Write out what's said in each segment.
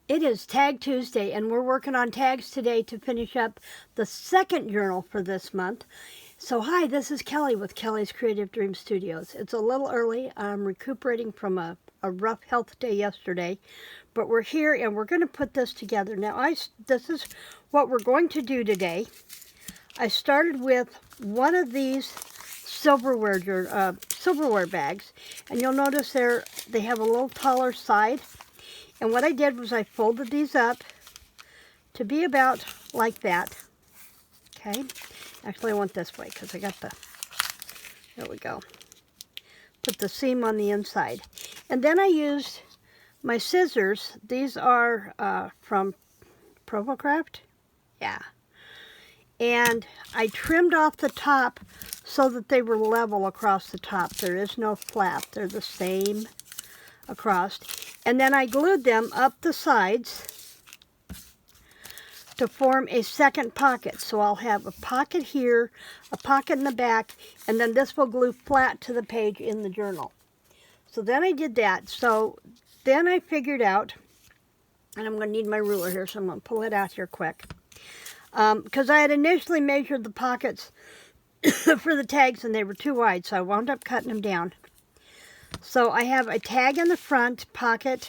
It is Tag Tuesday, and we're working on tags today to finish up the second journal for this month. So hi, this is Kelly with Kelly's Creative Dream Studios. It's a little early. I'm recuperating from a rough health day yesterday, but we're here and we're going to put this together. Now, this is what we're going to do today. I started with one of these silverware bags, and you'll notice they have a little taller side. And what I did was I folded these up to be about like that. Okay. Actually, I went this way because I got there we go. Put the seam on the inside. And then I used my scissors. These are from Provocraft. Yeah. And I trimmed off the top so that they were level across the top. There is no flap. They're the same across. And then I glued them up the sides to form a second pocket. So I'll have a pocket here, a pocket in the back, and then this will glue flat to the page in the journal. So then I did that. So then I figured out, and I'm going to need my ruler here, so I'm going to pull it out here quick. Because I had initially measured the pockets for the tags and they were too wide, so I wound up cutting them down. So I have a tag in the front pocket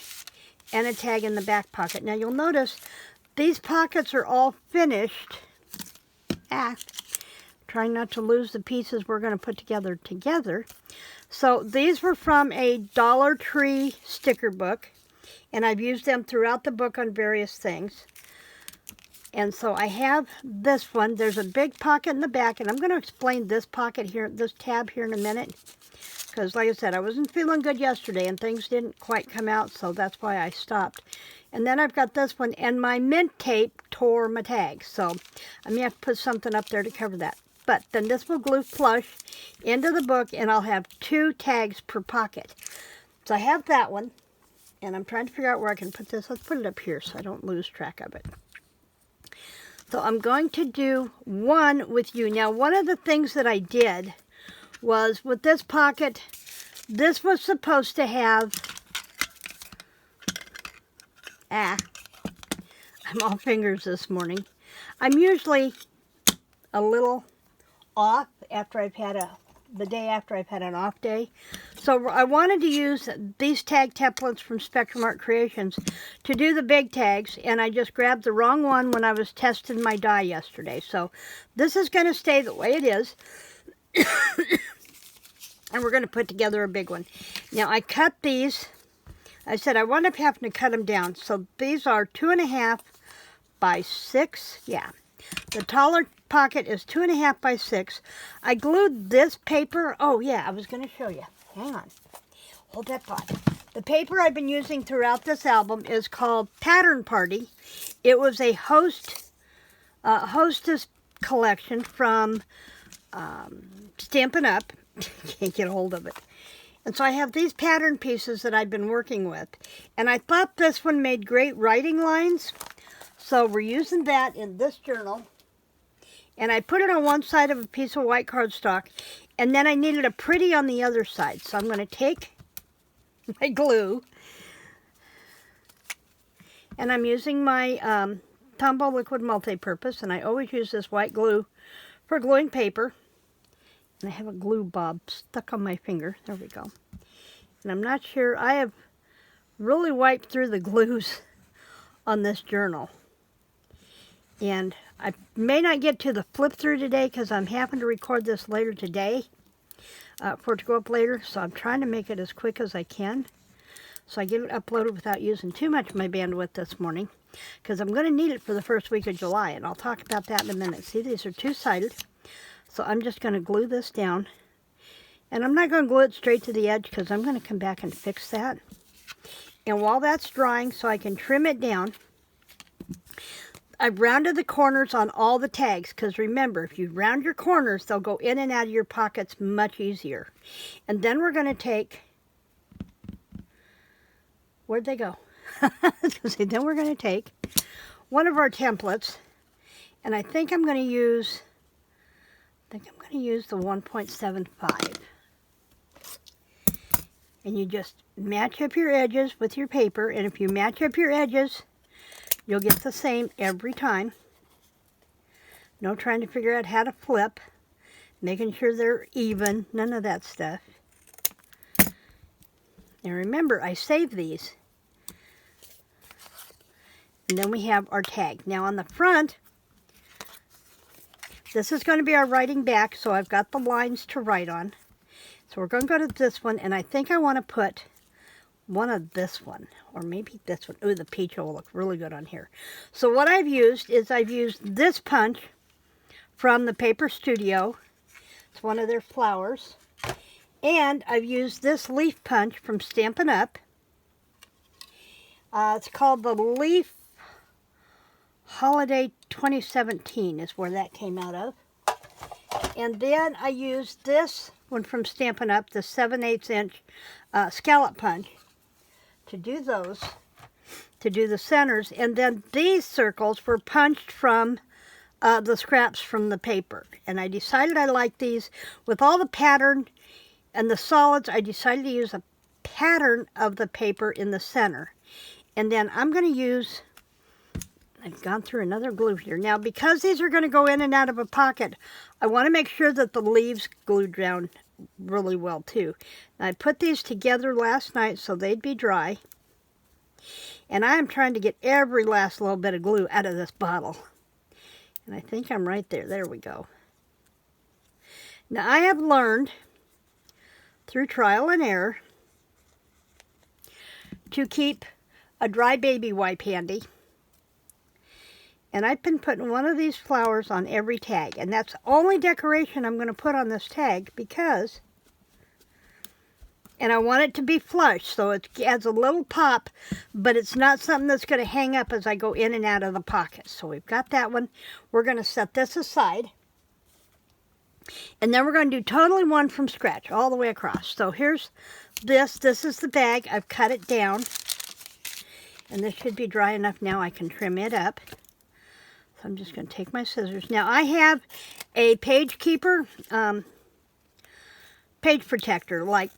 and a tag in the back pocket. Now you'll notice these pockets are all finished. Trying not to lose the pieces we're going to put together. So these were from a Dollar Tree sticker book, and I've used them throughout the book on various things. And so I have this one. There's a big pocket in the back, and I'm going to explain this pocket here, this tab here in a minute. Because like I said, I wasn't feeling good yesterday and things didn't quite come out, so that's why I stopped. And then I've got this one, and my mint tape tore my tag. So I'm going to have to put something up there to cover that. But then this will glue flush into the book, and I'll have 2 tags per pocket. So I have that one, and I'm trying to figure out where I can put this. Let's put it up here so I don't lose track of it. So I'm going to do one with you. Now, one of the things that I did was with this pocket, this was supposed to have, I'm all fingers this morning. I'm usually a little off after I've had the day after I've had an off day. So I wanted to use these tag templates from Spectrum Art Creations to do the big tags, and I just grabbed the wrong one when I was testing my die yesterday. So this is going to stay the way it is. And we're going to put together a big one. Now I cut these. I said I wound up having to cut them down. So these are 2.5 by 6. Yeah. The taller pocket is 2.5 by 6. I glued this paper. Oh yeah, I was going to show you. Hang on. Hold that thought. The paper I've been using throughout this album is called Pattern Party. It was a Hostess collection from Stampin' Up. Can't get a hold of it. And so I have these pattern pieces that I've been working with. And I thought this one made great writing lines. So we're using that in this journal. And I put it on one side of a piece of white cardstock. And then I needed a pretty on the other side. So I'm going to take my glue. And I'm using my Tombow Liquid Multi-Purpose. And I always use this white glue for gluing paper. And I have a glue bob stuck on my finger. There we go. And I'm not sure. I have really wiped through the glues on this journal. And I may not get to the flip through today because I'm having to record this later today for it to go up later. So I'm trying to make it as quick as I can, so I get it uploaded without using too much of my bandwidth this morning, because I'm going to need it for the first week of July. And I'll talk about that in a minute. See, these are two-sided. So I'm just going to glue this down. And I'm not going to glue it straight to the edge because I'm going to come back and fix that. And while that's drying, so I can trim it down, I've rounded the corners on all the tags. Because remember, if you round your corners, they'll go in and out of your pockets much easier. And then we're going to take... Where'd they go? Then we're going to take one of our templates. And I think I'm going to use... the 1.75. And you just match up your edges with your paper. And if you match up your edges You'll get the same every time. No trying to figure out how to flip, making sure they're even, none of that stuff. And remember, I save these. And then we have our tag. Now on the front, this is going to be our writing back, so I've got the lines to write on. So we're going to go to this one, and I think I want to put one of this one, or maybe this one. Ooh, the peach will look really good on here. So what I've used is I've used this punch from the Paper Studio. It's one of their flowers. And I've used this leaf punch from Stampin' Up. It's called the Leaf Holiday 2017 is where that came out of. And then I used this one from Stampin' Up, the 7/8 inch scallop punch, to do those, to do the centers. And then these circles were punched from the scraps from the paper. And I decided I like these with all the pattern and the solids. I decided to use a pattern of the paper in the center. And then I'm going to use, I've gone through another glue here. Now, because these are going to go in and out of a pocket, I want to make sure that the leaves glued down really well too. Now, I put these together last night so they'd be dry. And I am trying to get every last little bit of glue out of this bottle. And I think I'm right there. There we go. Now, I have learned through trial and error to keep a dry baby wipe handy. And I've been putting one of these flowers on every tag. And that's the only decoration I'm going to put on this tag because, and I want it to be flush, so it adds a little pop, but it's not something that's going to hang up as I go in and out of the pocket. So we've got that one. We're going to set this aside. And then we're going to do totally one from scratch all the way across. So here's this. This is the bag. I've cut it down. And this should be dry enough now I can trim it up. So I'm just going to take my scissors. Now I have a page keeper, page protector, like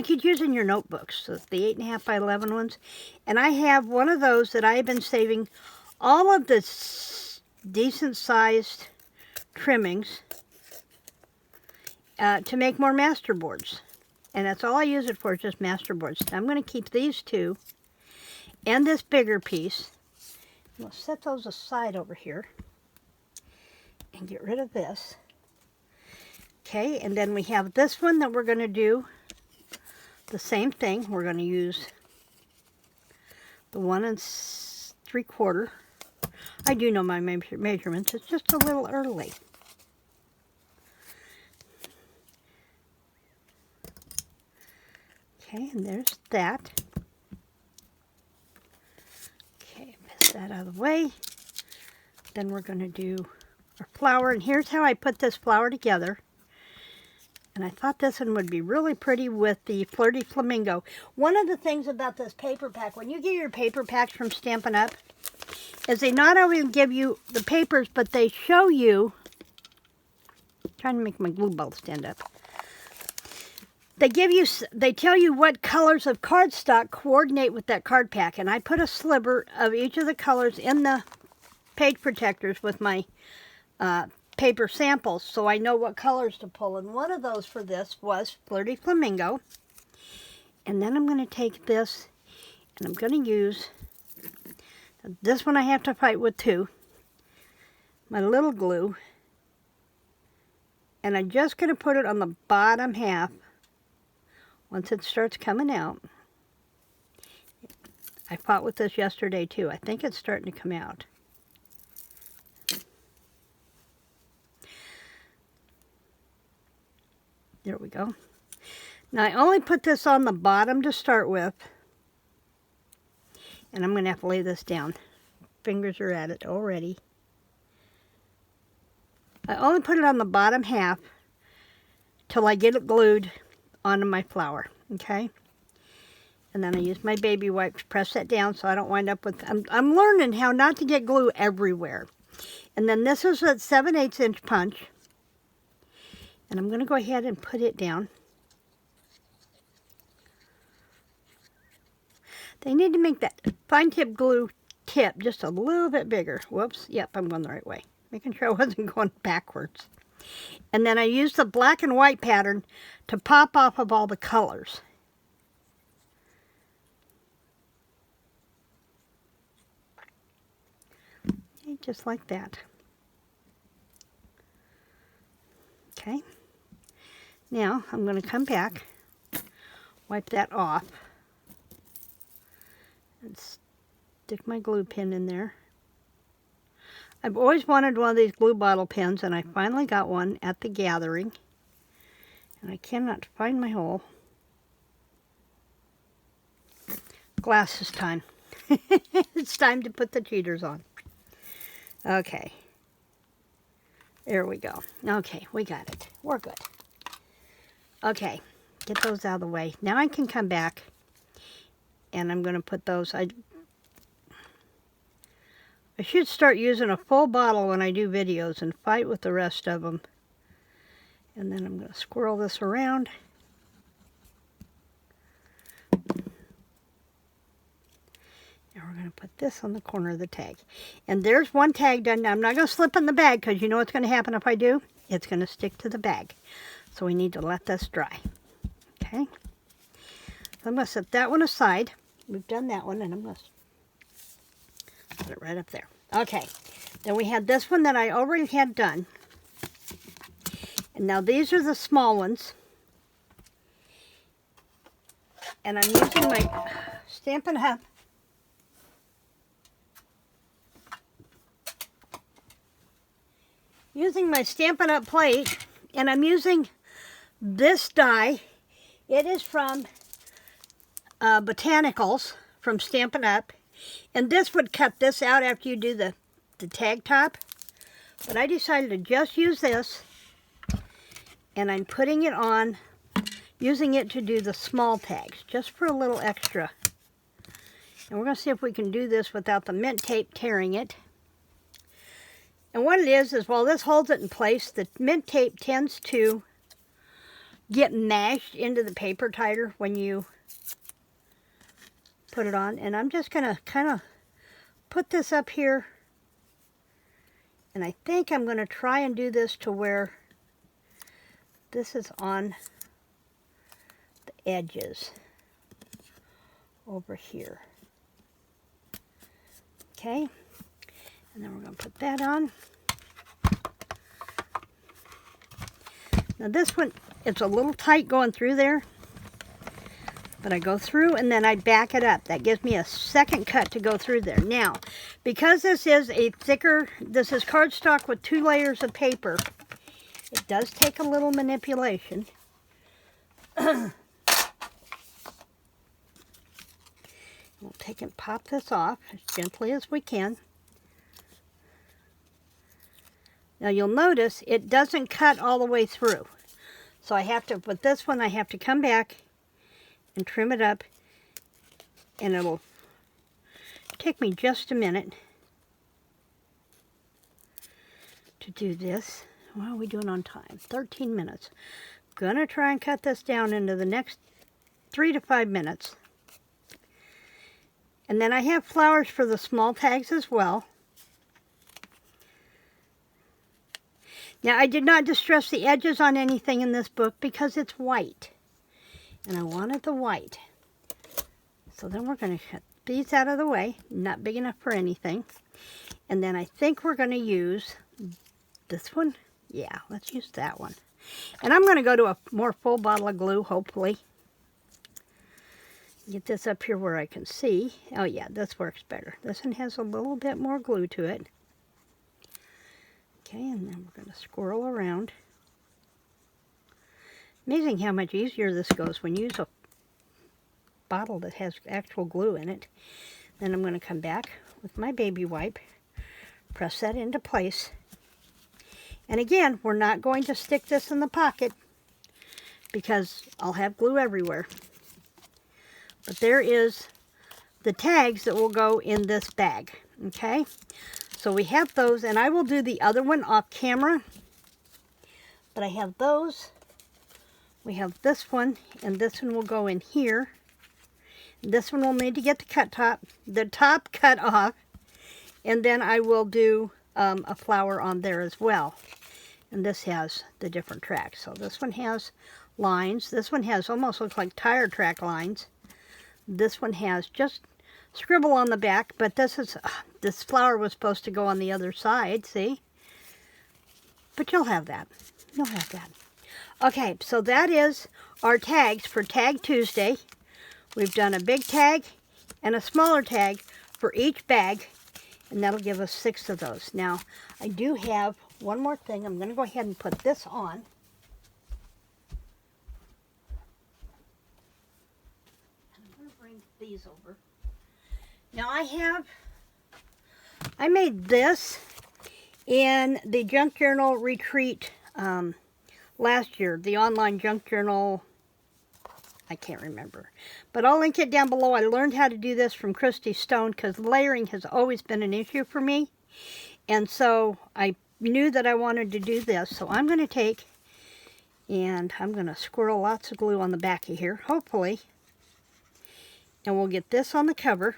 you'd use in your notebooks, so the 8.5 by 11 ones. And I have one of those that I have been saving all of the decent sized trimmings to make more master boards. And that's all I use it for, just master boards. Now I'm going to keep these two and this bigger piece. We'll set those aside over here and get rid of this. Okay, and then we have this one that we're going to do the same thing. We're going to use the 1 3/4. I do know my measurements. It's just a little early. Okay, and there's that. That out of the way. Then we're going to do our flower, and here's how I put this flower together. And I thought this one would be really pretty with the Flirty Flamingo. One of the things about this paper pack, when you get your paper packs from Stampin' Up, is they not only give you the papers, but they show you, I'm trying to make my glue ball stand up. They tell you what colors of cardstock coordinate with that card pack. And I put a sliver of each of the colors in the page protectors with my paper samples, so I know what colors to pull. And one of those for this was Flirty Flamingo. And then I'm going to take this and I'm going to use, this one I have to fight with too, my little glue. And I'm just going to put it on the bottom half. Once it starts coming out, I fought with this yesterday too. I think it's starting to come out. There we go. Now I only put this on the bottom to start with. And I'm going to have to lay this down. Fingers are at it already. I only put it on the bottom half till I get it glued onto my flower, okay? And then I use my baby wipe to press that down so I don't wind up with, I'm learning how not to get glue everywhere. And then this is a 7/8 inch punch. And I'm going to go ahead and put it down. They need to make that fine tip glue tip just a little bit bigger. Whoops, yep, I'm going the right way. Making sure I wasn't going backwards. And then I used the black and white pattern to pop off of all the colors. Okay, just like that. Okay. Now I'm going to come back, wipe that off, and stick my glue pen in there. I've always wanted one of these glue bottle pens, and I finally got one at the gathering. And I cannot find my hole. Glasses time. It's time to put the cheaters on. Okay. There we go. Okay, we got it. We're good. Okay, get those out of the way. Now I can come back, and I'm going to put those... I should start using a full bottle when I do videos and fight with the rest of them. And then I'm going to swirl this around. And we're going to put this on the corner of the tag. And there's one tag done. Now, I'm not going to slip in the bag because you know what's going to happen if I do? It's going to stick to the bag. So we need to let this dry. Okay. So I'm going to set that one aside. We've done that one, and I'm going to put it right up there. Okay, then we had this one that I already had done. And now these are the small ones. And I'm using my Stampin' Up. Using my Stampin' Up plate, and I'm using this die. It is from Botanicals from Stampin' Up. And this would cut this out after you do the tag top. But I decided to just use this. And I'm putting it on, using it to do the small tags, just for a little extra. And we're going to see if we can do this without the mint tape tearing it. And what it is while this holds it in place, the mint tape tends to get mashed into the paper tighter when you put it on. And I'm just going to kind of put this up here. And I think I'm going to try and do this to where this is on the edges over here. Okay. And then we're going to put that on. Now this one, it's a little tight going through there. But I go through and then I back it up. That gives me a second cut to go through there. Now, because this is a thicker, this is cardstock with 2 layers of paper, it does take a little manipulation. We'll take and pop this off as gently as we can. Now you'll notice it doesn't cut all the way through. So I have to, with this one, I have to come back and trim it up, and it'll take me just a minute to do this. What are we doing on time? 13 minutes. Gonna try and cut this down into the next 3 to 5 minutes. And then I have flowers for the small tags as well. Now I did not distress the edges on anything in this book because it's white. And I wanted the white. So then we're going to cut these out of the way. Not big enough for anything. And then I think we're going to use this one. Yeah, let's use that one. And I'm going to go to a more full bottle of glue, hopefully. Get this up here where I can see. Oh yeah, this works better. This one has a little bit more glue to it. Okay, and then we're going to swirl around. Amazing how much easier this goes when you use a bottle that has actual glue in it. Then I'm going to come back with my baby wipe, press that into place. And again, we're not going to stick this in the pocket because I'll have glue everywhere. But there is the tags that will go in this bag, okay? So we have those, and I will do the other one off camera. But I have those. We have this one, and this one will go in here. This one will need to get the top cut off. And then I will do a flower on there as well. And this has the different tracks. So this one has lines. This one has almost looks like tire track lines. This one has just scribble on the back, but this flower was supposed to go on the other side, see? But you'll have that. You'll have that. Okay, so that is our tags for Tag Tuesday. We've done a big tag and a smaller tag for each bag, and that'll give us 6 of those. Now, I do have one more thing. I'm going to go ahead and put this on. And I'm going to bring these over. Now, I made this in the Junk Journal retreat last year, the online Junk Journal, I can't remember. But I'll link it down below. I learned how to do this from Christy Stone because layering has always been an issue for me. And so I knew that I wanted to do this. So I'm going to take and I'm going to squirrel lots of glue on the back of here, hopefully. And we'll get this on the cover.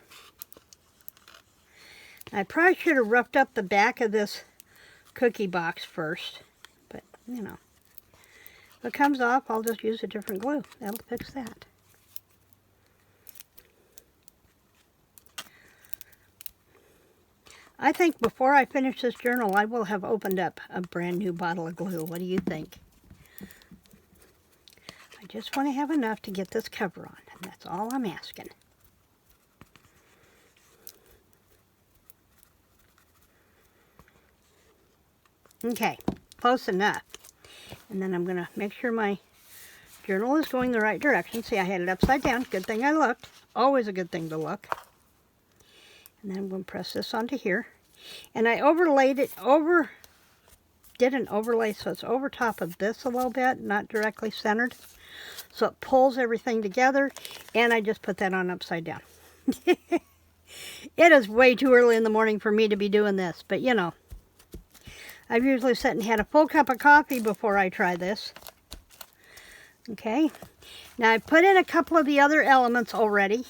I probably should have roughed up the back of this cookie box first. But, you know. If it comes off, I'll just use a different glue. That'll fix that. I think before I finish this journal, I will have opened up a brand new bottle of glue. What do you think? I just want to have enough to get this cover on, and that's all I'm asking. Okay, close enough. And then I'm going to make sure my journal is going the right direction. See, I had it upside down. Good thing I looked. Always a good thing to look. And then I'm going to press this onto here. And I overlaid it did an overlay so it's over top of this a little bit, not directly centered. So it pulls everything together. And I just put that on upside down. It is way too early in the morning for me to be doing this. But, you know. I've usually sat and had a full cup of coffee before I try this. Okay. Now I've put in a couple of the other elements already.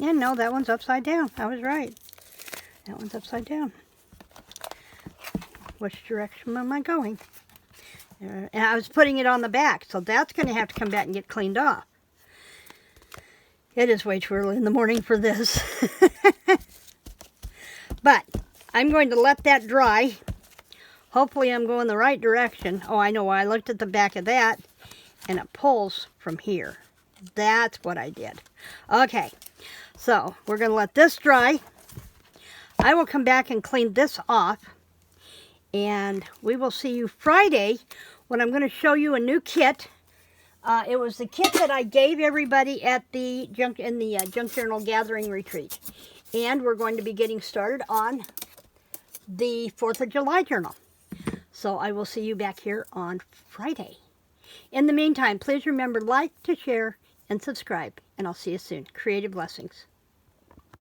And no, that one's upside down. I was right. That one's upside down. Which direction am I going? And I was putting it on the back, so that's going to have to come back and get cleaned off. It is way too early in the morning for this. But I'm going to let that dry. Hopefully I'm going the right direction. Oh, I know why. I looked at the back of that, and it pulls from here. That's what I did. Okay, so we're going to let this dry. I will come back and clean this off, and we will see you Friday when I'm going to show you a new kit. It was the kit that I gave everybody at the Junk Journal Gathering Retreat, and we're going to be getting started on the 4th of July journal. So I will see you back here on Friday. In the meantime, please remember to like, to share, and subscribe. And I'll see you soon. Creative blessings.